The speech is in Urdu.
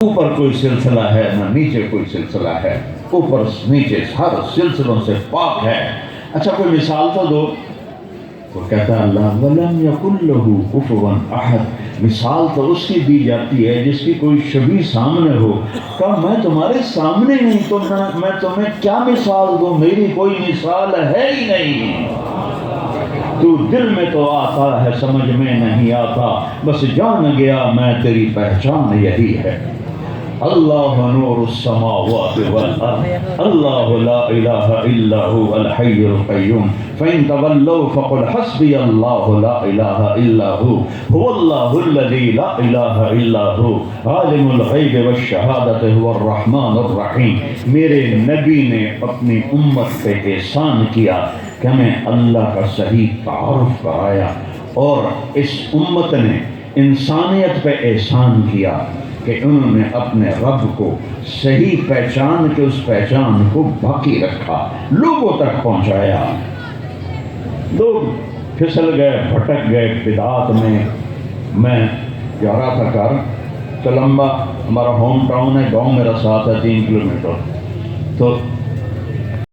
اوپر کوئی سلسلہ ہے نہ نیچے کوئی سلسلہ ہے، اوپر نیچے ہر سلسلوں سے پاک ہے۔ اچھا کوئی مثال تو دو۔ وہ کہتا ہے اللہ وَلَمْ يَكُنْ لَهُ كُفُوًا أَحَدٌ، مثال تو اس کی دی جاتی ہے جس کی کوئی شبیہ سامنے ہو۔ کہا میں تمہارے سامنے نہیں تو میں تمہیں کیا مثال دوں، میری کوئی مثال ہے ہی نہیں۔ تو دل میں تو آتا ہے سمجھ میں نہیں آتا، بس جان گیا میں تیری پہچان یہی ہے۔ اللہ نور السماوات والارض اللہ لا الہ الا هو الحی القیوم فإن تولوا فقل حسبی اللہ لا الہ الا هو اللہ الذی لا الہ الا هو عالم الغیب والشہادۃ هو الرحمن الرحیم۔ میرے نبی نے اپنی امت پہ احسان کیا کہ ہمیں اللہ کا صحیح تعارف کرایا، اور اس امت نے انسانیت پہ احسان کیا کہ انہوں نے اپنے رب کو صحیح پہچان کے اس پہچان کو باقی رکھا، لوگوں تک پہنچایا۔ لوگ پھسل گئے، بھٹک گئے بدعات میں جا رہا تھا گھر تو لمبا، ہمارا ہوم ٹاؤن ہے، گاؤں میرا ساتھ ہے 3 کلومیٹر، تو